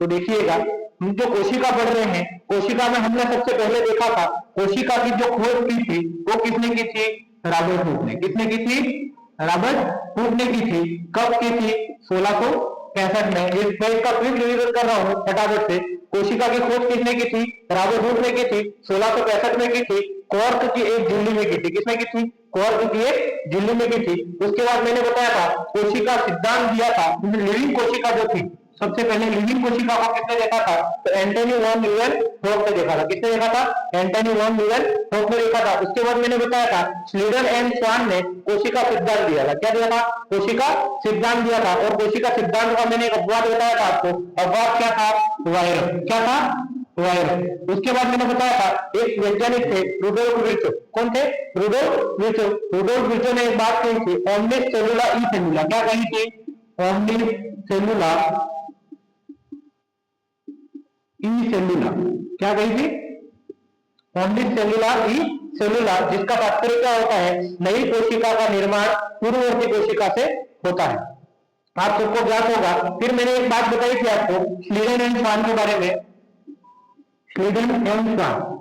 तो देखिएगा, हम जो कोशिका पढ़ रहे हैं, कोशिका में हमने सबसे पहले देखा था कोशिका की जो खोज की थी वो किसने की थी? रॉबर्ट हुक ने। किसने की थी? रॉबर्ट हुक ने की थी। कब की थी? 1665 में। इस पेज का क्विक रिवीजन कर रहा हूं फटाफट से। कोशिका की खोज किसने की थी? रॉबर्ट हुक ने की थी, 1665 में की थी। कॉर्क की एक झिल्ली में की थी। किसने की थी? कॉर्क की एक झिल्ली में की थी। उसके बाद मैंने बताया था कोशिका सिद्धांत दिया था, लिविंग कोशिका जो थी, सबसे पहले लिविंग कोशिका को किसने देखा था? तो एंटनी वॉन लीवेनहॉक ने देखा था। किसने देखा था? एंटनी वॉन लीवेनहॉक ने देखा था। उसके बाद मैंने बताया था स्लीडर एंड स्वान ने कोशिका सिद्धांत दिया था। क्या दिया था? कोशिका सिद्धांत दिया था। और कोशिका सिद्धांत का मैंने एक अपवाद बताया था आपको। अपवाद क्या था? वायरस। क्या था? वायरस। उसके बाद मैंने बताया था एक वैज्ञानिक थे रुडोल्फ विर्चो। कौन थे? Rudolf Virchow. रुडोल्फ विर्चो ने एक बात कही थी, ओमनिस सेलुला ई सेलुला। क्या कही थी? ओमनिस सेलुला ई सेलुला। क्या कही थी? ओमनिस सेलुला ई सेलुला, जिसका तात्पर्य क्या होता है? नई कोशिका का निर्माण पूर्ववर्ती कोशिका से होता है। आप सबको ज्ञात होगा। फिर मैंने एक बात बताई थी आपको स्लीडन एंड स्वान के बारे में। स्लीडन एंड स्वान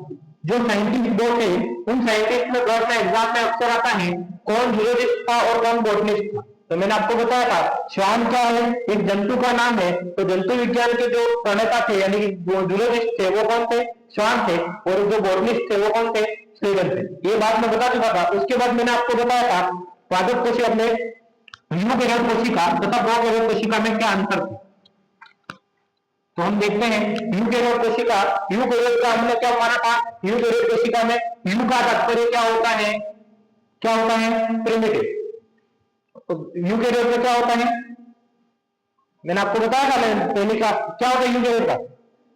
जो साइंटिस्ट दो थे, उन साइंटिस्ट में गवर्नमेंट एग्जाम में अक्सर आता है कौन जूलॉजिस्ट था और कौन बॉटनिस्ट था। तो मैंने आपको बताया था श्वान क्या है? एक जंतु का नाम है। तो जंतु विज्ञान के जो प्रणेता थे यानी कि जूलॉजिस्ट थे वो कौन थे? श्वान थे। और जो बॉटनिस्ट थे वो कौन थे? स्लीडन थे। ये बात मैं बता चुका था। उसके बाद मैंने आपको बताया था पादप कोशिका में यूकेरियोट कोशिका तथा प्रोकैरियोट कोशिका में क्या अंतर थे। तो हम देखते हैं यूकेरियोट कोशिका, यूकेरियोट का हमने क्या माना था? यूकेरियोट कोशिका में यू का तात्पर्य क्या होता है? क्या होता है? प्रिमिटिव। तो यूकेरियोट में क्या होता है? मैंने आपको बताया था पहले का क्या होता है यूकेरियोट का?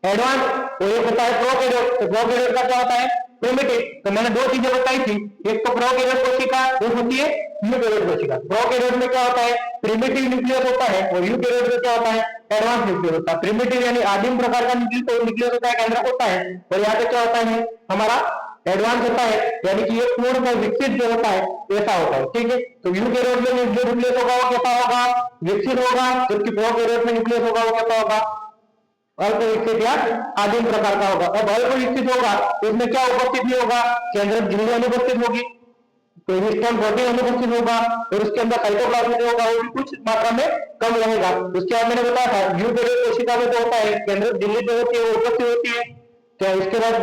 एडवांस। तो एक होता है प्रोकैरियोट। तो प्रोकैरियोट का क्या होता है? प्रिमिटिव। तो मैंने दो चीजें बताई थी, एक तो प्रोकैरियोट कोशिका, एक होती है यूकेरियोट कोशिका। प्रोकैरियोट में क्या होता है? प्रिमिटिव न्यूक्लियस होता है। और यूकेरियोट में क्या होता है? एडवांस न्यूक्लियस होता है। प्रिमिटिव यानी आदिम प्रकार का न्यूक्लियस होता है, केंद्रक होता है। और यहाँ पे क्या होता है? हमारा एडवांस होता है, यानी कि ये पूर्ण में विकसित जो होता है ऐसा होता है। ठीक है। तो यूकेरियोट में जो न्यूक्लियस होगा वो कैसा होगा? विकसित होगा। जबकि प्रोकैरियोट में न्यूक्लियस होगा वो कैसा होगा? अल्प विकसित या आदिम प्रकार का होगा। अब अल्प विकसित होगा तो इसमें क्या उपस्थित नहीं होगा? केंद्रक झिल्ली अनुपस्थित होगी, तो हिस्टोन प्रोटीन अनुपस्थित होगा, और उसके अंदर साइटोप्लाज्म जो होगा वो भी कुछ मात्रा में कम रहेगा। उसके बाद मैंने बताया था यूकेरियोट कोशिका में जो होता है केंद्रक झिल्ली जो होती है वो उपस्थित होती है। तो इसके बाद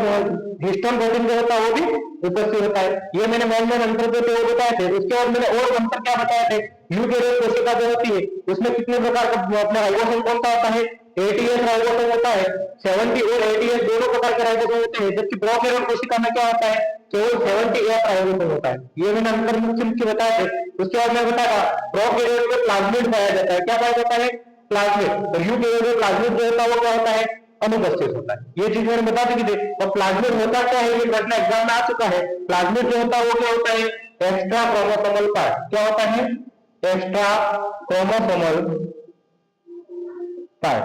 हिस्टोन प्रोटीन जो होता है वो भी उपस्थित होता है। ये मैंने मेन अंतर जो थे वो बताए थे। उसके बाद मैंने और अंतर क्या बताया थे? यूकेरियोट कोशिका जो होती है उसमें कितने प्रकार का अपना राइबोसोम कौन सा होता है? 88 राइबोसोम होता है। 70 और 88 दोनों प्रकार के राइबोसोम होते हैं। जबकि प्रोकैरियोट कोशिका में क्या होता है? केवल 78 राइबोसोम होता है। ये मैंने अंतर मुख्य बताए थे। उसके बाद मैं बताया प्रोकैरियोट में प्लाज्मिड पाया जाता है। क्या पाया जाता है? प्लाज्मिड। और यूकेरियोट में प्लाज्मिड जो होता है वो क्या होता है? अनुपस्थित होता है। ये चीज मैंने बता दी थी। और प्लाज्मिड होता क्या है? ये प्रश्न एग्जाम में आ चुका है। प्लाज्मिड जो होता है वो क्या होता है? Extra chromosomal part. क्या होता है? Extra chromosomal part.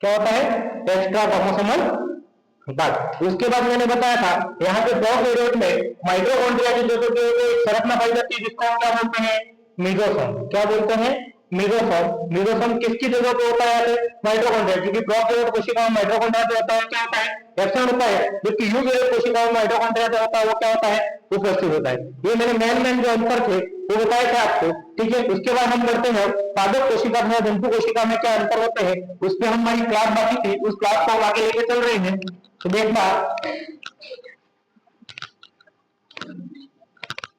क्या होता है? Extra chromosomal part. उसके बाद मैंने बताया था यहाँ पे प्रोकैरियोट में माइटोकॉन्ड्रिया की जो संरचना पाई जाती है जिसको हम क्या बोलते हैं? मेसोसोम। क्या बोलते हैं? मेसोसोम। मेसोसोम किसकी जगह पे होता है? माइटोकॉन्ड्रिया। क्योंकि प्रोकैरियोट कोशिका में माइटोकॉन्ड्रिया जो होता है क्या होता है? एब्सेंट होता है। जबकि यूकेरियोट कोशिका में माइटोकॉन्ड्रिया जो होता है वो क्या होता है? उपस्थित होता है। ये मैंने मेन जो अंतर थे वो बताए थे आपको। ठीक है। उसके बाद हम बढ़ते हैं पादप कोशिका में जंतु कोशिका में क्या अंतर होते हैं। उस पर हमारी क्लास बाकी थी, उस क्लास को हम आगे लेके चल रहे हैं। तो देखना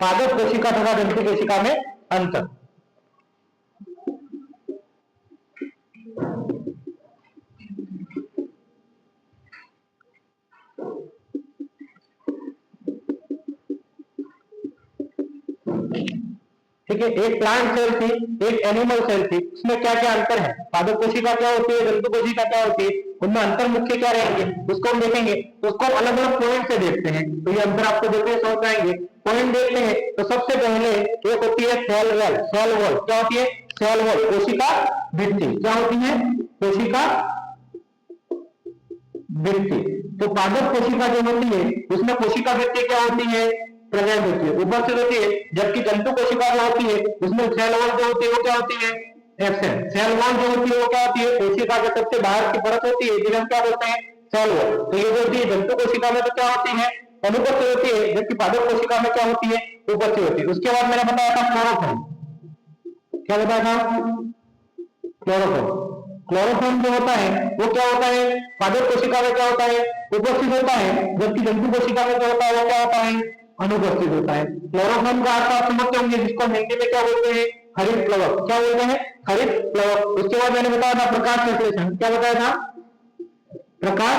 पादप कोशिका तथा जंतु कोशिका में अंतर। ठीक है। एक प्लांट सेल थी, एक एनिमल सेल थी, उसमें क्या क्या अंतर है? पादप कोशिका क्या होती है, जंतु कोशिका क्या होती है, उनमें अंतर मुख्य क्या रहेंगे उसको हम देखेंगे। तो उसको हम अलग अलग पॉइंट से देखते हैं। तो ये अंतर आपको देखते हैं समझ आएंगे। पॉइंट देखते हैं तो सबसे पहले एक होती है सेल वॉल। सेल वॉल क्या होती है? सेल वॉल कोशिका भित्ति। क्या होती है? कोशिका भित्ति। तो पादप कोशिका जो होती है उसमें कोशिका भित्ति क्या होती है? प्रेजेंट होती है, उपस्थित होती है। जबकि जंतु कोशिका जो होती है उसमें सेल वॉल जो होती है वो क्या होती है? एब्सेंट। सेल वॉल जो होती है वो क्या होती है, कोशिका के सबसे बाहर की परत होती है, जिसे हम क्या बोलते हैं, सेल वॉल। तो ये जो होती है जंतु कोशिका में तो क्या होती है, अनुपस्थित होती है, जबकि पादप कोशिका में क्या होती है, उपस्थित होती है। उसके बाद मैंने बताया था क्लोरोफॉर्म, क्या बताया था, क्लोरोफॉर्म। क्लोरोफॉर्म जो होता है वो क्या होता है, पादप कोशिका में क्या होता है, उपस्थित होता है, जबकि जंतु कोशिका में क्या होता है, वो क्या होता है, अनुपस्थित होता है। क्लोरोफॉर्म का अर्थ आप समझते होंगे, जिसको हिंदी में क्या बोलते हैं, हरित प्लवक। क्या बोलते हैं, हरित प्लवक। उसके बाद मैंने बताया था प्रकाश संश्लेषण, क्या बताया था, प्रकाश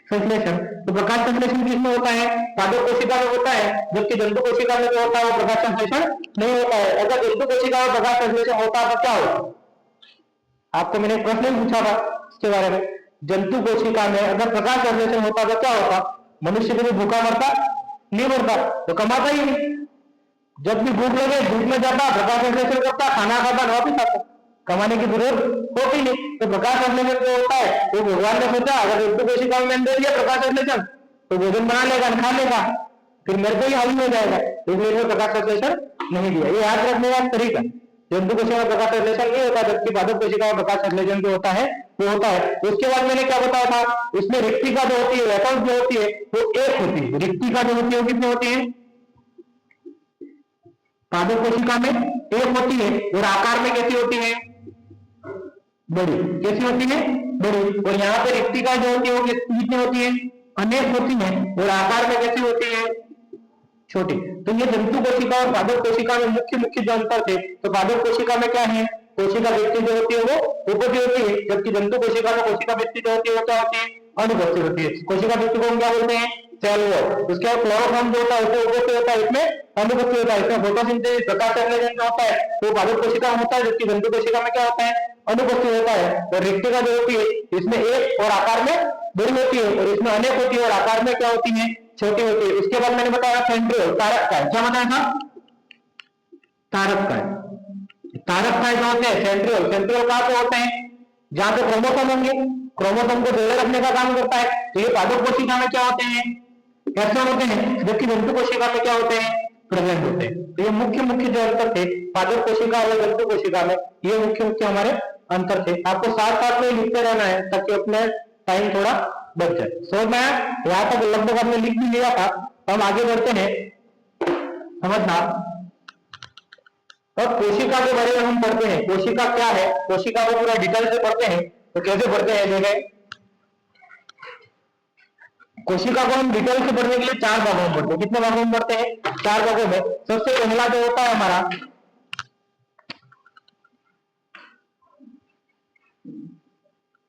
संश्लेषण। तो प्रकाश संश्लेषण किसमें होता है, पादप कोशिका में होता है, जबकि जंतु कोशिका में जो होता है वो प्रकाश संश्लेषण नहीं होता है। अगर जंतु कोशिका में प्रकाश संश्लेषण होता है तो क्या होगा, आपको मैंने प्रश्न ही पूछा था इसके बारे में। जंतु कोशिका में अगर प्रकाश संश्लेषण होता तो क्या होता, मनुष्य कभी भूखा मरता नहीं, मरता, तो कमाता ही नहीं। जब भी भूख लगे धूप में जाता, प्रकाश संश्लेषण करता, खाना खाता, वापिस आता, कमाने की जरूरत होती नहीं। तो प्रकाश संश्लेषण जो होता है वो भगवान ने सोचा अगर जंतु कोशिका में दे दिया प्रकाश संश्लेषण तो भोजन बना लेगा, खा लेगा, फिर मेरे को ही हावी हो जाएगा, इसलिए प्रकाश संश्लेषण नहीं दिया। ये याद रखने का तरीका, जंतु कोशिका में प्रकाश संश्लेषण नहीं होता, जबकि पादप कोशिका में प्रकाश संश्लेषण जो होता है वो होता है। उसके बाद मैंने क्या बताया था, उसमें रिक्तिका जो होती है, वैकल्प जो होती है वो एक होती है। रिक्तिका जो होती है वो कितनी होती है, पादप कोशिका में एक होती है, और आकार में कैसी होती है, बड़ी। कैसी होती है, बड़ी। और यहाँ पे रिक्तिका जो होती है वो कितनी होती है, अनेक होती है, और आकार में कैसी होती है, छोटी। तो ये जंतु कोशिका और पादप कोशिका में मुख्य मुख्य जो अंतर थे। तो पादप कोशिका में क्या है, कोशिका व्यक्ति जो होती है वो उपस्थित होती है, जबकि जंतु कोशिका में कोशिका व्यक्ति जो होती है वो क्या होती है, अनुपस्थित होती है। कोशिका व्यक्ति को हम क्या बोलते हैं, सेल वॉल। उसके बाद क्लोरोफॉर्म जो होता है वो उपस्थित होता है, इसमें अनुपस्थित होता है। इसमें फोटोसिंथेसिस प्रकाश संश्लेषण जो होता है वो पादप कोशिका में होता है, जबकि जंतु कोशिका में क्या होता है, अनुपस्थित होता है। और रिक्तिका जो होती है इसमें एक और आकार में बड़ी होती है, और इसमें अनेक होती है और आकार में क्या होती है, छोटी होती है। उसके बाद मैंने बताया सेंट्रियोल, तारक काय। क्या बताया था, तारक काय। तारक काय जो होते हैं सेंट्रियोल, सेंट्रियोल कहां पे होते हैं, जहां पे क्रोमोसोम होंगे, क्रोमोसोम को जोड़े रखने का काम करता है। तो ये पादप कोशिका में क्या होते हैं, कैसे होते हैं, जबकि जंतु कोशिका में क्या होते हैं, प्रेजेंट होते हैं। तो ये मुख्य मुख्य जो अंतर थे पादप कोशिका और जंतु कोशिका में, ये मुख्य मुख्य हमारे अंतर थे। आपको साथ साथ में लिखते रहना है ताकि अपने टाइम थोड़ा बच जाए। समझ में आया, यहाँ तक लगभग हमने लिख भी लिया था। हम आगे बढ़ते हैं, समझना। और कोशिका के बारे में हम पढ़ते हैं, कोशिका क्या है, कोशिका को पूरा डिटेल से पढ़ते हैं। तो कैसे पढ़ते हैं देखें, कोशिका को हम डिटेल से पढ़ने के लिए 4 भागों में पढ़ते हैं। कितने भागों में पढ़ते हैं, 4 भागों में। सबसे पहला जो होता है हमारा,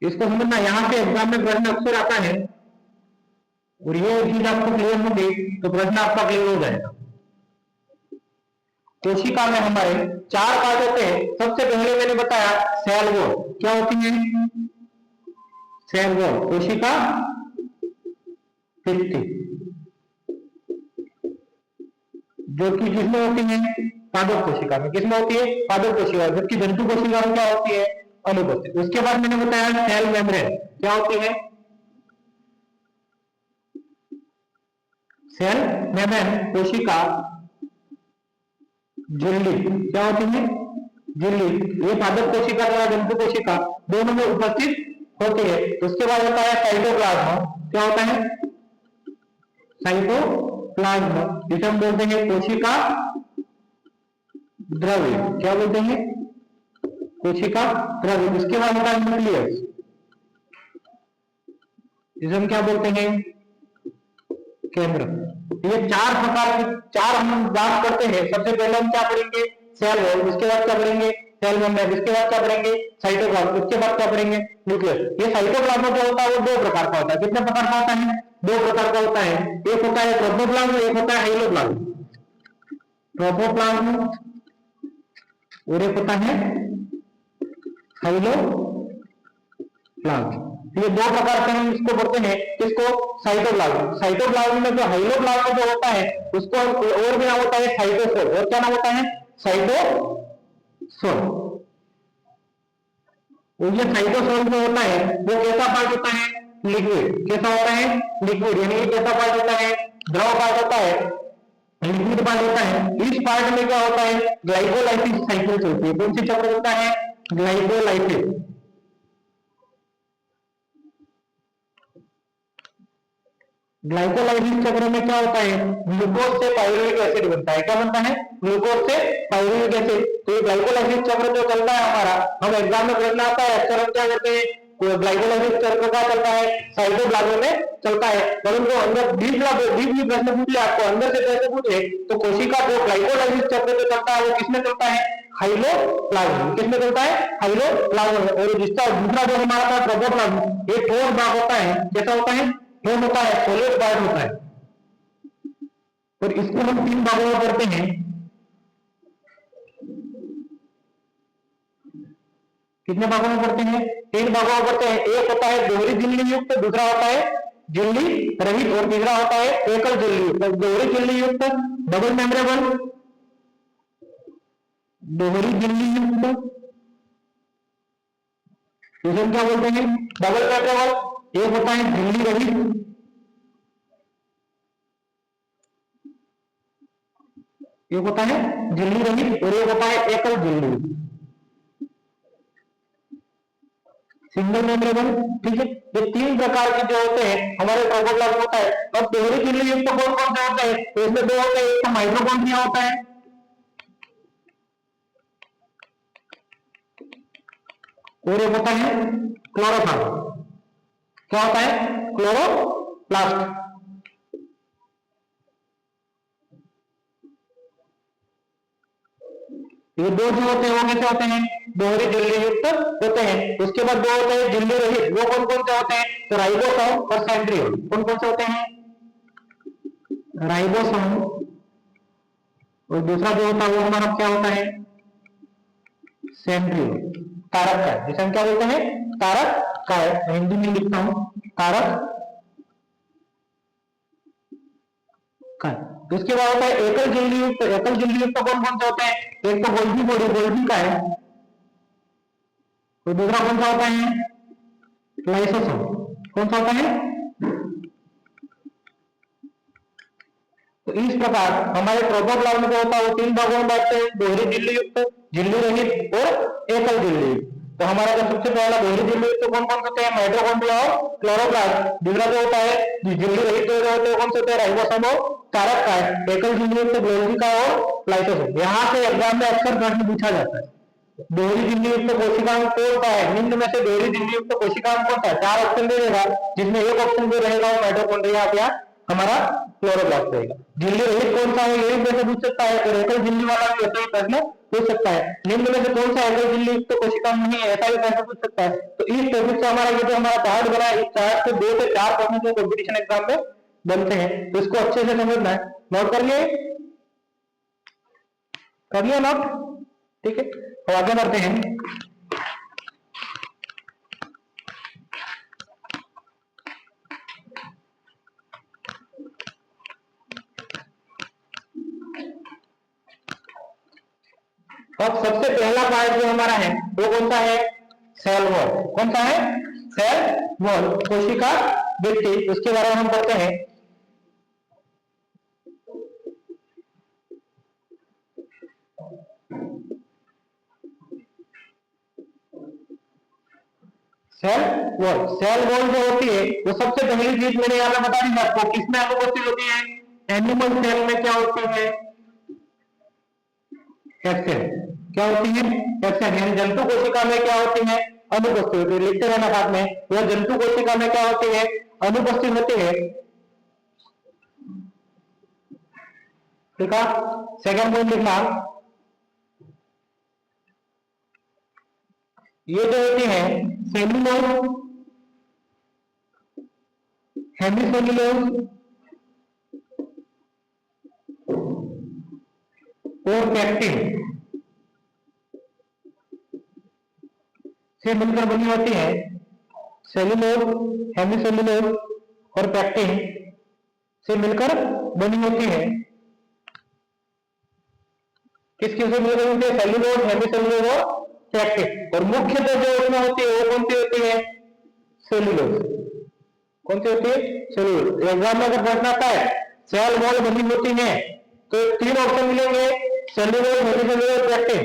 इसको समझना, यहाँ पे एग्जाम में प्रश्न अक्सर आता है, और ये चीज आपको क्लियर होगी तो प्रश्न आपका क्लियर हो जाएगा। कोशिका में हमारे 4 पार्ट होते हैं। सबसे पहले मैंने बताया सेल वॉल। क्या होती है, सेल वॉल, कोशिका भित्ति, जो कि किसमें होती है, पादप कोशिका में। किसमें होती है, पादप कोशिका, जबकि जंतु कोशिका में क्या होती है, अनुपस्थित। उसके बाद मैंने बताया सेल मेम्ब्रेन। क्या होती है, सेल मेम्ब्रेन, कोशिका झिल्ली। क्या होती है, झिल्ली। ये पादप कोशिका और जंतु कोशिका दोनों में उपस्थित होती है। उसके बाद होता है साइटोप्लाज्म। क्या होता है, साइटोप्लाज्म, जिसे हम बोलते हैं कोशिका द्रव्य। क्या बोलते हैं, कोशिका द्रव्य। उसके बाद होता है न्यूक्लियस, जिसे हम क्या बोलते हैं, केंद्र। ये 4 प्रकार के 4 हम बात करते हैं। सबसे पहले हम क्या पढ़ेंगे, सेल वॉल। उसके बाद क्या पढ़ेंगे, सेल मेम्ब्रेन। इसके बाद क्या पढ़ेंगे, साइटोप्लाज्म। उसके बाद क्या पढ़ेंगे, न्यूक्लियस। ये साइटोप्लाज्म जो होता है वो 2 प्रकार का होता है। कितने प्रकार का होता है, 2 प्रकार का होता है। एक होता है ट्रोपोप्लाज्म, एक होता है हाइलोप्लाज्म। ट्रोपोप्लाज्म और एक होता है हाइलोप्लाज्म। ये 2 प्रकार से हम इसको पढ़ते हैं। किसको, साइटोप्लाज्म। साइटोप्लाज्म में जो हाइलोप्लाज्म जो होता है उसको और भी नाम होता है साइटोसोल। और क्या नाम होता है, साइटोसोल। और ये साइटोसोल जो होता है वो कैसा पार्ट होता है, लिक्विड। कैसा होता है, लिक्विड। यानी कैसा पार्ट होता है, द्रव पार्ट होता है। लिक्विड पार्ट होता है, इस पार्ट में क्या होता है, ग्लाइकोलाइसिस साइकिल चलती है। कौन सी चक्र होता है, ग्लाइकोलाइसिस। ग्लाइकोलाइसिस चक्र में क्या होता है, ग्लूकोज से पायरुविक एसिड बनता है। क्या बनता है, ग्लूकोज से पायरुविक एसिड। तो ये ग्लाइकोलाइसिस चक्र जो चलता है हमारा, हम एग्जाम में पढ़ना आता है, अक्सर हम क्या करते हैं, ग्लाइकोलाइसिस चक्र का चलता है साइटोप्लाज्म में चलता है। परंतु अंदर डीप प्रश्न पूछ लिया आपको, अंदर से प्रश्न पूछे तो कोशिका जो ग्लाइकोलाइसिस चक्र जो चलता है वो किसमें चलता है, हाइलोप्लाज्म। किसमें चलता है, हाइलोप्लाज्म। और जिसका दूसरा जो हमारा था ट्रोपोप्लाज्म, ये ठोस भाग होता है। कैसा होता है, ठोस होता है, सॉलिड पार्ट होता है। और इसको हम तीन भागों में करते हैं। कितने भागों में करते हैं, तीन भागों में करते हैं। एक होता है दोहरी झिल्ली युक्त, दूसरा होता है झिल्ली रहित, और तीसरा होता है एकल झिल्ली युक्त। दोहरी झिल्ली युक्त डबल मेम्ब्रेन, दोहरी झिल्ली युक्त इसे क्या बोलते हैं, डबल मेम्ब्रेन। एक होता है झिल्ली रहित, एक होता है झिल्ली रहित, और एक होता है एकल झिल्ली, सिंगल मेम्ब्रेन। ठीक है, ये तीन प्रकार के जो होते हैं हमारे ट्रोपोप्लाज्म होता है। और दोहरी झिल्ली युक्त कौन कौन से होते हैं, तो इसमें दो होते हैं, एक तो माइटोकॉन्ड्रिया होता है, और एक होता है क्लोरोप्लास्ट। क्या होता है, क्लोरोप्लास्ट। ये दो जो होते हैं वो कैसे होते हैं, दोहरी झिल्ली युक्त होते हैं। उसके बाद दो होते हैं झिल्ली रहित, वो कौन कौन से होते हैं, तो राइबोसोम और सेंट्रियोल। कौन कौन से होते हैं, राइबोसोम, और दूसरा जो होता है वो हमारा क्या होता है, सेंट्रियोल, तारक का, जिसे हम क्या बोलते हैं, तारक का। हिंदी में लिखता हूं, तारक का। उसके बाद होता है एकल झिल्ली युक्त। एकल झिल्ली युक्त कौन कौन से होते हैं, एक तो गोल्गी बॉडी, गोल्गी का है, तो दूसरा कौन सा होता है, लाइसोसोम। कौन सा होता है, तो इस प्रकार हमारे ट्रोपोप्लाज्म जो होता है वो तीन भागों में बांटते हैं, दोहरी झिल्ली युक्त, झिल्ली रहित और एकल झिल्ली युक्त। तो हमारा जो सबसे पहला दोहरी झिल्ली युक्त कौन कौन से होते हैं, माइटोकॉन्ड्रिया और क्लोरोप्लास्ट। दूसरा जो होता है झिल्ली रहित जो होते हैं कौन से होते हैं, राइबोसोम और तारक का। एकल झिल्ली युक्त गोल्गी का और लाइसोसोम। यहाँ से एग्जाम में अक्सर प्रश्न पूछा जाता है, दोहरी झिल्ली युक्त कोशिकांग कौन सा है, निम्न में से दोहरी झिल्ली युक्त कोशिकांग कौन सा है। चार ऑप्शन दे देगा, जिसमें एक ऑप्शन जो रहेगा वो माइटोकॉन्ड्रिया या हमारा क्लोरोप्लास्ट रहेगा। झिल्ली रहित कौन सा है, ये भी प्रश्न पूछ सकता है, और एकल झिल्ली वाला भी ऐसा ही प्रश्न पूछ सकता है। निम्न में से कौन सा एकल झिल्ली युक्त कोशिकांग नहीं है, ऐसा भी प्रश्न पूछ सकता है। तो इस टॉपिक से हमारा ये जो हमारा चार्ट बना है, इस चार्ट से 2 से 4 प्रश्न जो कॉम्पिटिशन एग्जाम में बनते हैं, तो इसको अच्छे से समझना है। नोट कर लिया नोट, ठीक है। तो आगे बढ़ते हैं। अब सबसे पहला पार्ट जो हमारा है वो कौन सा है, सेल वॉल। कौन सा है, सेल वॉल, कोशिका भित्ति, उसके बारे में हम पढ़ते हैं। सेल वॉल, सेल वॉल जो होती है वो सबसे पहली चीज मैंने यहाँ पे बता दी आपको, किसमें अनुपस्थित होती है, एनिमल सेल में क्या होती है, एक्सेल। क्या होती है, एक्सेल। यानी जंतु कोशिका में क्या होती है, अनुपस्थित होती है। लिखते रहना साथ में, वह जंतु कोशिका में क्या होती है, अनुपस्थित होती है। ठीक है, सेकंड पॉइंट लिखना, ये जो होती है सेल्यूलोज, हेमीसेल्यूलोज और पैक्टिन से मिलकर बनी होती है। सेल्यूलोज, हेमीसेल्यूलोज और पैक्टिन से मिलकर बनी होती है। किस किस से मिलकर होती है, सेल्यूलोज, हेमीसेल्यूलोज और पैक्टिन। और मुख्यतः जो उसमें होती है वो कौन सी होती है, सेल्यूलोज। कौन सी होती है, सेल्यूलोज। एग्जाम में अगर प्रश्न आता है सेल वॉल बनी होती है तो 3 ऑप्शन मिलेंगे, सेल्यूलोज, हेमीसेल्यूलोज, पेक्टिन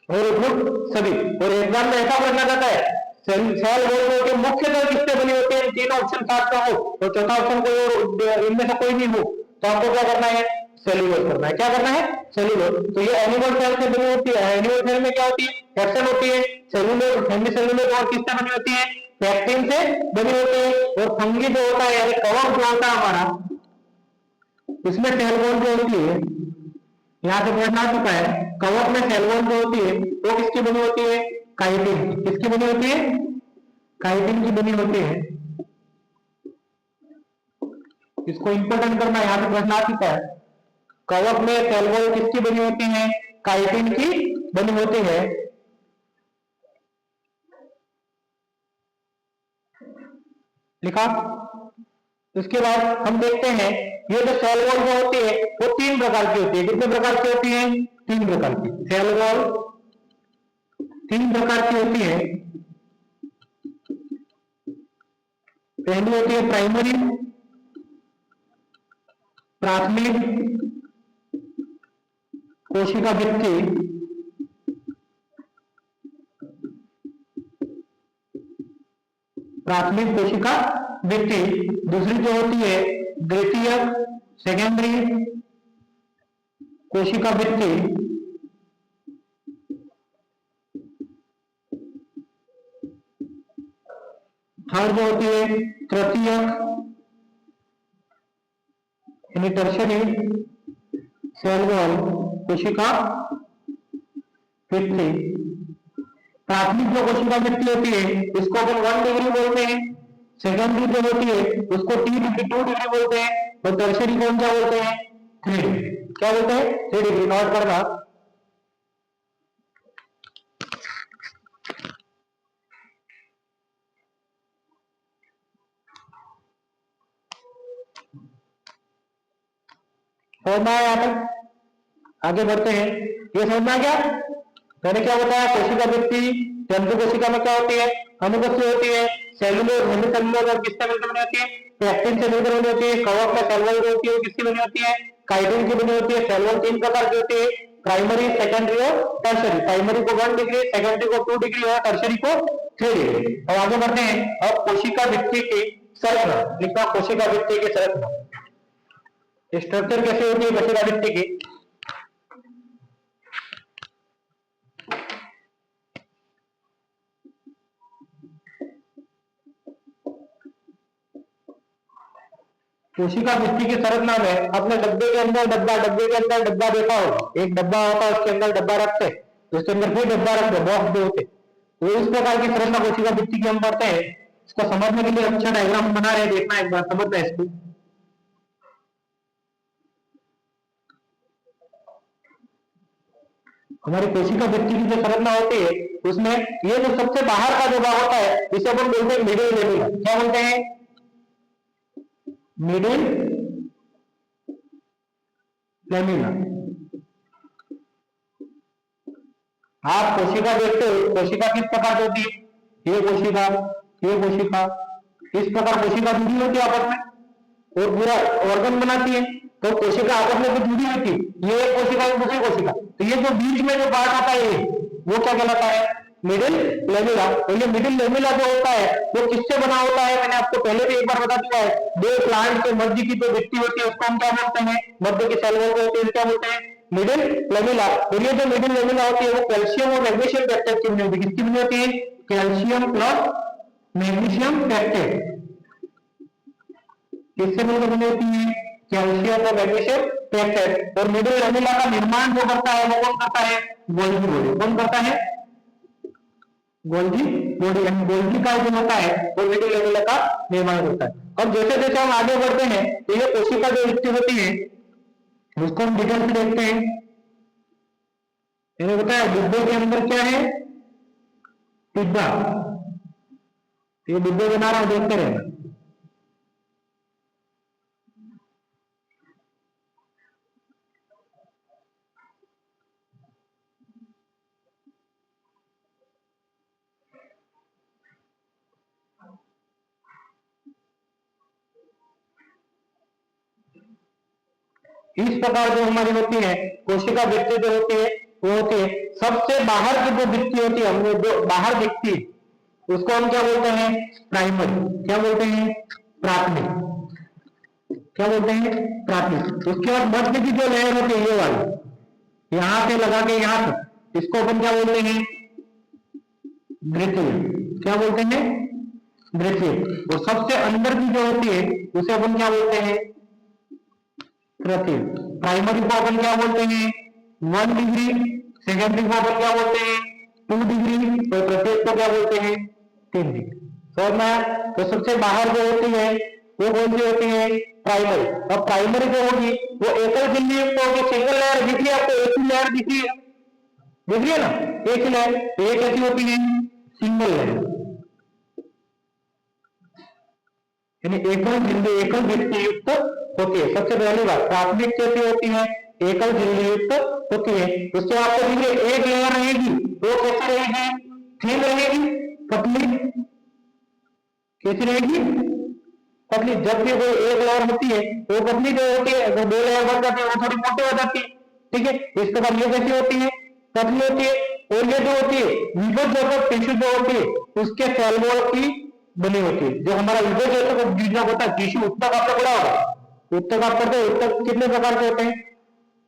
और उद्भुत सभी। और एग्जाम में ऐसा पूछा जाता है सेल वॉल के मुख्य तल किससे बनी होती है, 3 ऑप्शन साथ का हो और चौथा ऑप्शन कोई और इनमें से कोई नहीं हो तो आपको क्या करना है, सेल्यूलोज करना है। क्या करना है, सेल्यूलोज। तो ये एनिमल सेल से बनी होती है। एनिमल सेल में क्या होती है, कैप्सन होती है। सेल्यूलोज, हेमीसेल्यूलोज और किससे बनी होती है, पेक्टिन से बनी होती है। और फंगी जो होता है यानी कवक जो होता है हमारा, इसमें सेल वॉल जो होती है, यहां से प्रश्न आ चुका है, कवक में सेल वॉल जो होती है वो किसकी बनी होती है, काइटिन। किसकी बनी होती है, काइटिन की बनी होती है। इसको इंपोर्टेंट करना, यहां से प्रश्न आ चुका है, कवक में सेल वॉल किसकी बनी होती है, काइटिन की बनी होती है। लिखा। उसके बाद हम देखते हैं ये जो सेल वॉल जो होती है वो 3 प्रकार की होती है। कितने प्रकार की होती है, 3 प्रकार की। सेल वॉल 3 प्रकार की होती है। पहली होती है प्राइमरी, प्राथमिक कोशिका भित्ति, प्राथमिक कोशिका भित्ति। दूसरी जो होती है द्वितीयक, सेकेंडरी कोशिका भित्ति। थर्ड जो होती है तृतीयक यानी टर्शरी सेल वॉल कोशिका भित्ति। प्राथमिक जो कोशिका भित्ति होती है इसको अपन 1 डिग्री बोलते हैं। सेकेंडरी जो होती है उसको 2 डिग्री 2 डिग्री बोलते हैं। और टर्शरी कौन सा बोलते हैं, 3 डिग्री। क्या बोलते हैं, 3 डिग्री। नोट करना। समझना है यहाँ तक, आगे बढ़ते हैं। ये समझना क्या, मैंने क्या बताया, कोशिका भित्ति जंतु कोशिका में क्या होती है, अनुपस्थित होती है। सेलुलोज, हेमीसेल्यूलोज और किससे मिलकर बनी होती है, पेक्टिन से मिलकर बनी होती है। कवक में सेल वॉल होती है, किसकी बनी होती है, काइटिन की बनी होती है। सेल वॉल 3 प्रकार की होती है, प्राइमरी, सेकेंडरी और टर्शरी। प्राइमरी को 1 डिग्री, सेकेंडरी को 2 डिग्री और टर्शरी को 3 डिग्री। और आगे बढ़ते हैं। अब कोशिका भित्ति की संरचना लिखा, कोशिका भित्ति की संरचना, स्ट्रक्चर कैसे होती है कोशिका भित्ति की। कोशिका भित्ति की संरचना में अपने डब्बे के अंदर डब्बा, डब्बे के अंदर डब्बा देखा हो, एक डब्बा होता है उसके अंदर डब्बा रखते हैं, तो उसके अंदर फिर डब्बा रखते, बॉक्स जो होते, तो इस प्रकार की संरचना कोशिका भित्ति की हम पढ़ते हैं। इसको समझने के लिए अच्छा डायग्राम बना रहे हैं, देखना एक बार, समझना है इसको। हमारी कोशिका भित्ति की जो संरचना होती है उसमें ये जो सबसे बाहर का जो भाग होता है इसे अपन बोलते हैं मिडिल लेमिना। क्या बोलते हैं, मिडिल लेमिना। आप कोशिका देखते हो, कोशिका किस प्रकार की होती है, ये कोशिका, ये कोशिका, इस प्रकार कोशिका जुड़ी होती है आपस में और पूरा ऑर्गन बनाती है। तो कोशिका आपस में भी जुड़ी होती है, ये एक कोशिका है दूसरी कोशिका, तो ये जो बीच में जो पार्ट आता है वो क्या कहलाता है, मिडिल लेमिला। तो ये मिडिल लेमिला जो होता है वो किससे बना होता है, मैंने आपको पहले भी एक बार बता दिया है, दो प्लांट के मध्य की जो भित्ति होती है उसको हम क्या बोलते हैं, मध्य की सेल वॉल होती है क्या बोलते हैं, मिडिल लेमिला। और ये जो मिडिल लेमिला होती है वो कैल्शियम और मैग्नीशियम पेप्टाइड की बनी होती है। किसकी बनी होती है, कैल्शियम प्लस मैग्नीशियम पेप्टाइड। किससे मिलकर बनी होती है, कैल्शियम और मैग्नीशियम पेप्टाइड। और मिडिल लेमिला का निर्माण जो करता है वो कौन करता है, गोल्गी बॉडी। कौन करता है, गोल्गी बॉडी। यानी गोल्गी का जो होता है वो मिडिल लेमिला का निर्माण करता है। अब जैसे जैसे हम आगे बढ़ते हैं तो ये कोशिका जो भित्ति होती है उसको हम डिटेल से देखते हैं। मैंने बताया डिब्बे के अंदर क्या है, डिब्बा, ये डिब्बे बना रहा हूं, देखते रहना। इस प्रकार जो हमारी होती है कोशिका वृत्ति जो होती है वो होती है सबसे बाहर की जो वृत्ति होती है, हमने जो बाहर दिखती है उसको हम क्या बोलते हैं, प्राइमरी। क्या बोलते हैं, प्राथमिक। क्या बोलते हैं, प्राथमिक। उसके बाद मध्य की जो लेयर होती है ये वाली, यहां से लगा के यहां तक, इसको अपन क्या बोलते हैं, द्वितीय। क्या बोलते हैं, द्वितीय। और सबसे अंदर की जो होती है उसे अपन क्या बोलते हैं, तृतीय। प्राइमरी को अपन क्या बोलते हैं, 1 डिग्री। सेकेंडरी को अपन क्या बोलते हैं, 2 डिग्री। तो तृतीय को क्या बोलते हैं, 3 डिग्री। समझ में? तो सबसे बाहर जो होती है वो कौन सी होती है, प्राइमरी। और प्राइमरी जो होगी वो एकल झिल्ली युक्त होगी। सिंगल लेयर दिख रही है आपको, एक ही लेयर दिख रही है, दिख रही है ना, एक ही लेयर। तो ये कैसी होती है, सिंगल लेयर। यानी एकल झिल्ली, एकल वृत्ति युक्त होती है। सबसे पहली बात, प्राथमिक कैसी होती है, एकल झिल्ली युक्त होती है। उससे आपको देखिए एक लेयर रहेगी, वो कैसी रहेगी, थिन रहेगी, पतली। कैसी रहेगी, पतली। जब भी कोई एक लेयर होती है वो पतली जो होती है, जो 2 लेयर बन जाती है वो थोड़ी मोटी हो जाती है। ठीक है, इस प्रकार ये कैसी होती है, पतली होती है। और ये जो होती है विभेदक टिश्यू जो होती है उसके सेल वॉल की बनी होती है। जो हमारा विभेदक बीजक होता है टिश्यू, उत्तक आपने पढ़ा होगा। उत्तक आप पढ़ते हैं, उत्तक कितने प्रकार के होते हैं,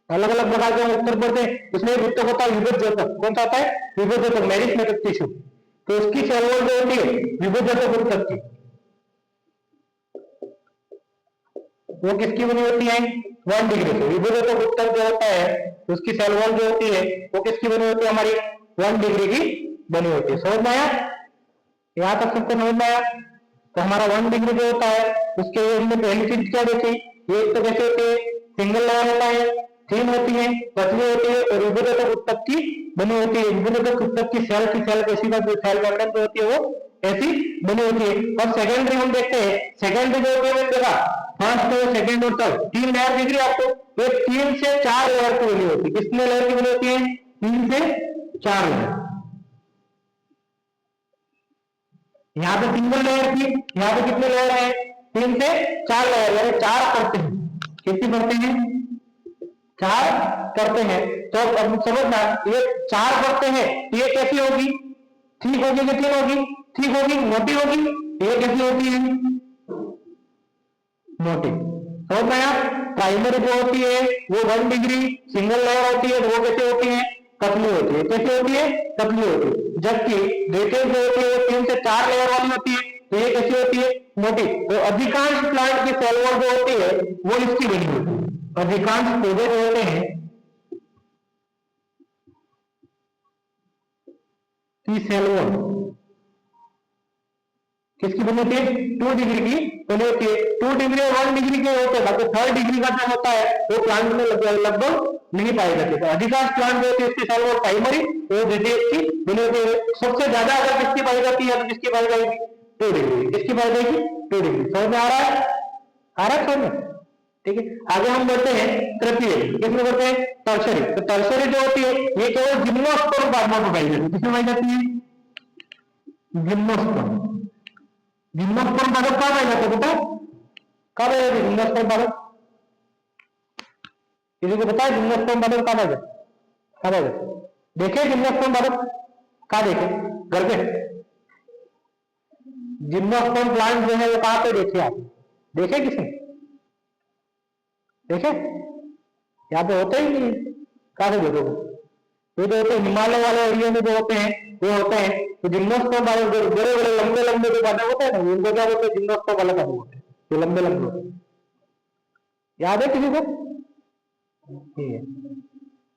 अलग अलग प्रकार के उत्तर पढ़ते हैं। उसमें उत्तक होता है विभेदक। कौन सा होता है, विभेदक, मेरिस्टेमेटिक टिश्यू। तो उसकी सेल वॉल जो होती है विभेदक उत्तक की, वो किसकी बनी होती है, 1 डिग्री से। विभेदक उत्तक जो होता है उसकी सेल वॉल जो होती है वो किसकी बनी होती है, हमारी 1 डिग्री की बनी होती है। समझ में आया, यहां तक सबको समझ में आया। तो हमारा 1 डिग्री जो होता है उसके हमने पहली चीज क्या देखी, ये तो कैसे होती है, सिंगल लेयर होता है, थिन होती है, पतली होती है और विभेदक उत्तक की बनी होती है। विभेदक उत्तक की सेल कैसी का सेल पैटर्न जो होती है वो ऐसी बनी होती है। और सेकेंडरी हम देखते हैं, सेकेंडरी जो होती है देखा, फर्स्ट और सेकेंड और थर्ड 3 लेयर दिख रही है आपको। ये 3 से 4 लेयर की बनी होती है। कितने लेयर की बनी होती है, 3 से 4 लेयर। यहाँ पे सिंगल लेयर की, यहाँ पे कितने लेयर है, 3 से 4 लेयर, यानी 4 करते हैं। कितनी करते हैं, 4 करते हैं। तो अब समझना, ये 4 करते हैं, ये कैसी होगी, ठीक होगी कि थिन होगी, ठीक होगी, मोटी होगी। ये कैसी होती है, मोटी। समझ में आया। प्राइमरी जो होती है वो 1 डिग्री सिंगल लेयर होती है, तो वो कैसे होती है, पतली होती है। कैसी होती है, पतली होती है। जबकि द्वितीय जो होती है वो 3 से 4 लेयर वाली होती है, तो ये कैसी होती है, मोटी। तो अधिकांश प्लांट की सेल वॉल जो होती है वो इसकी बनी होती है। अधिकांश पौधे जो होते हैं की सेल वॉल किसकी बनी होती है, 2 डिग्री की बनी होती है। 2 डिग्री और 1 डिग्री के होते हैं, बाकी 3rd डिग्री का जो होता है वो प्लांट में लगभग नहीं पाए जाते। तो अधिकांश प्लांट जो होती है इसकी सेल वॉल प्राइमरी और द्वितीय की बनी होती है। सबसे ज्यादा अगर किसकी पाई जाती है, तो किसकी पाई जाएगी, 2 डिग्री। किसकी पाई जाएगी, 2 डिग्री। समझ में आ रहा है, आ रहा है समझ में। ठीक है, आगे हम बढ़ते हैं तृतीय। किसमें बढ़ते हैं, टर्सरी। तो टर्सरी जो होती है ये केवल जिम्नोस्पर्म पादपों में पाई जाती है। किसमें पाई जाती है, जिम्नोस्पर्म। जिम्नोस्पर्म पादप कहाँ पाए जाते हैं बेटा, कहाँ पाए जाते हैं जिम्नोस्पर्म पादप, किसी को पता है जिम्नोस्पर्म पादप कहाँ पाए जाते, कहाँ पाए जाते, देखे जिम्नोस्पर्म पादप, कहाँ देखे, घर पे जिम्नोस्पर्म प्लांट जो है वो कहाँ पे देखे आप, देखे किसी, देखे, यहाँ पे होते ही नहीं, कहाँ से देखोगे। ये जो होते हैं हिमालय वाले एरिया में जो होते हैं वो होते हैं। तो जिम्नोस्पर्म वाले बड़े बड़े लंबे लंबे जो पादप होते हैं ना, उनको क्या बोलते हैं, जिम्नोस्पर्म वाले पादप होते हैं, जो लंबे लंबे होते हैं। याद है किसी को,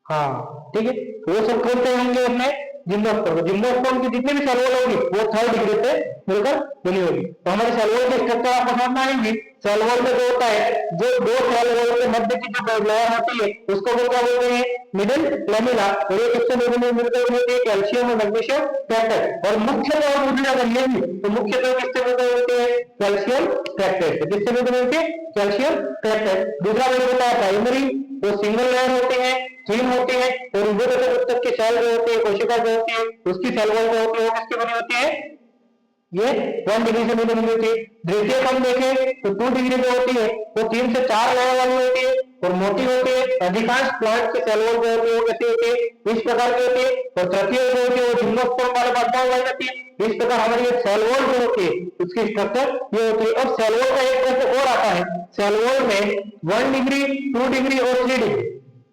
हाँ ठीक है। वो सब करते होंगे अपने जिम्नोस्पर्म। जिम्नोस्पर्म की जितनी भी सेल वॉल होगी वो 3rd डिग्री पे मिलकर बनी होगी। तो हमारे सेल वॉल की स्ट्रक्चर आपको समझ में आएंगी। सेल वॉल में जो होता है, जो 2 सेल वॉल के मध्य की जो लेयर होती है उसको वो क्या बोलते हैं, मिडिल लेमिना। और ये किससे मिलकर होती है, कैल्शियम और मैग्नीशियम पेप्टाइड। और मुख्य जो मुझे अगर ये भी, तो मुख्य जो किससे मिलकर होते हैं, कैल्शियम पेप्टाइड। किससे मिलकर होते हैं, कैल्शियम पेप्टाइड। दूसरा मैंने बताया प्राइमरी, वो सिंगल लेयर होते हैं, थिन होती है। और विभेदक उत्तक की सेल जो होती है, कोशिका जो होती है उसकी सेल वॉल जो होती है वो किसकी बनी होती है, ये 1 डिग्री से नीचे नहीं होती है। द्वितीयक हम देखें तो 2 डिग्री जो होती है वो 3 से 4 लेयर वाली होती है और मोटी होती है। अधिकांश प्लांट के सेल वॉल जो होती है वो कैसी होती है, इस प्रकार की होती है। और तृतीय जो होती है वो जिम्नोस्पर्म वाले बाध्यता हो जाती है। इस प्रकार हमारी ये सेल वॉल जो होती है उसकी स्ट्रक्चर ये होती है। और सेल वॉल का एक प्रश्न और आता है, सेल वॉल में 1 डिग्री 2 डिग्री और 3 डिग्री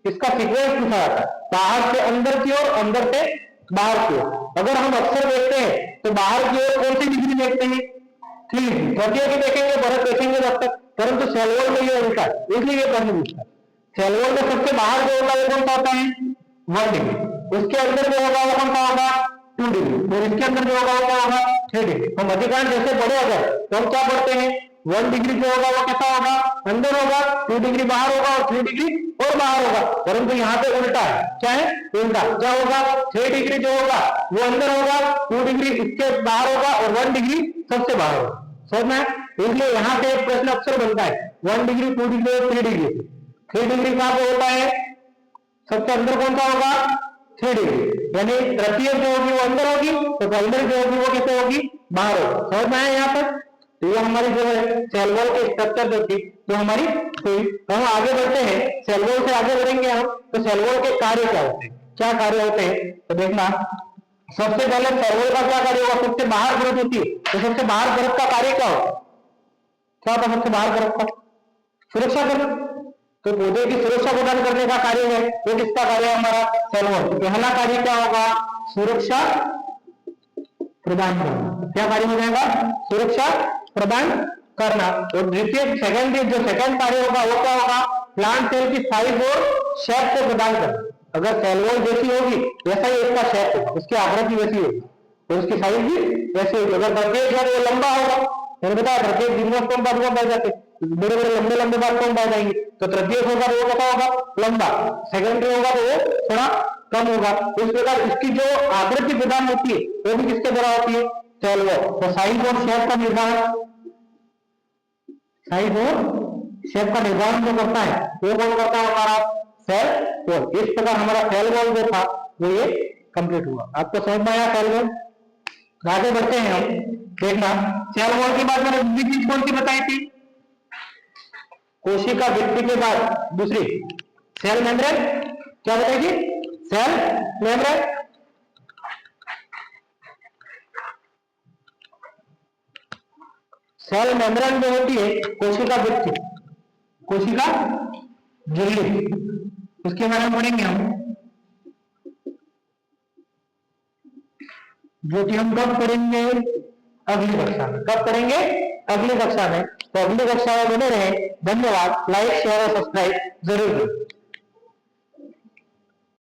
इसका सीक्वेंस पूछा जाता है, बाहर से अंदर की ओर, अंदर से बाहर की ओर। अगर हम अक्सर देखते हैं तो बाहर की ओर कौन सी डिग्री देखते हैं, 3 डिग्री। तृतीय की देखेंगे, भरत देखेंगे जब तक, परंतु सेल वॉल में ये उल्टा है, इसलिए ये प्रश्न पूछता है। सेल वॉल में सबसे बाहर जो होगा वो कौन सा होता है, 1 डिग्री। उसके अंदर जो होगा वो कौन सा होगा, 2 डिग्री। और इसके अंदर जो होगा वो क्या होगा, 3 डिग्री। हम अधिकांश जैसे बड़े अगर तो हम क्या पढ़ते हैं, 1 डिग्री जो होगा वो कैसा होगा, अंदर होगा, 2 डिग्री बाहर होगा और 3 डिग्री और बाहर होगा। परंतु यहाँ पे उल्टा है, क्या है, उल्टा। क्या होगा, 3 डिग्री जो होगा वो अंदर होगा, 2 डिग्री इसके बाहर होगा और 1 डिग्री सबसे बाहर होगा। समझ में? इसलिए यहाँ से एक प्रश्न अक्सर बनता है, 1 डिग्री 2 डिग्री और 3 डिग्री। 3 डिग्री कहाँ पे होता है, सबसे अंदर कौन सा होगा, 3 डिग्री। यानी तृतीय जो होगी वो अंदर होगी तो प्राइमरी जो होगी वो कैसे होगी, बाहर होगी। समझ में आया यहाँ पर? तो ये हमारी जो है सेल वॉल की स्ट्रक्चर जो थी जो हमारी हुई। हम आगे बढ़ते हैं, सेल वॉल से आगे बढ़ेंगे हम, तो सेल वॉल के कार्य क्या होते हैं, क्या कार्य होते हैं। तो देखना, सबसे पहले सेल वॉल का क्या कार्य होगा, सबसे बाहर परत होती है, तो सबसे बाहर परत का कार्य क्या होगा, क्या होता है सबसे बाहर परत का, सुरक्षा करना। तो पौधे की सुरक्षा प्रदान करने का कार्य है, वो किसका कार्य है हमारा, सेल वॉल। तो पहला कार्य क्या होगा, सुरक्षा प्रदान करना। क्या कार्य हो जाएगा, सुरक्षा प्रदान करना। और द्वितीय सेकंड कार्य होगा वो क्या होगा, प्लांट सेल की साइज और शेप को प्रदान करना। अगर सेल वॉल जैसी होगी वैसा ही उसका शेप होगा, उसकी आकृति वैसी होगी और उसकी साइज भी वैसी होगी। अगर प्रत्येक है वो लंबा होगा, मैंने बताया प्रत्येक जिम्नोस्पर्म बाध्यता बढ़ जाते, बड़े बड़े लंबे लंबे बाध्यता बढ़ जाएंगे। तो तृतीय होगा तो वो कैसा होगा, लंबा। सेकेंडरी होगा तो वो थोड़ा कम होगा। इस प्रकार इसकी जो आकृति प्रदान होती है वो भी किसके द्वारा होती है, सेल वॉल। तो साइज और शेप का निर्धारण, साइज और शेप का निर्धारण जो करता है वो कौन करता है, हमारा सेल वॉल। इस प्रकार हमारा सेल वॉल जो था वो ये कंप्लीट हुआ। आपको समझ में आया सेल वॉल? आगे बढ़ते हैं हम। देखना, सेल वॉल की बात मैंने दूसरी चीज कौन सी बताई थी, कोशिका भित्ति के बाद दूसरी सेल मेम्ब्रेन। क्या बताएगी, सेल मेम्ब्रेन। सेल मेम्ब्रेन जो होती है कोशिका भित्ति, कोशिका झिल्ली, उसके बारे में पढ़ेंगे हम, जो कि हम कब पढ़ेंगे, अगली कक्षा में। कब पढ़ेंगे, अगली कक्षा में। तो अगली कक्षा में बने रहे। धन्यवाद। लाइक शेयर और सब्सक्राइब जरूर करें।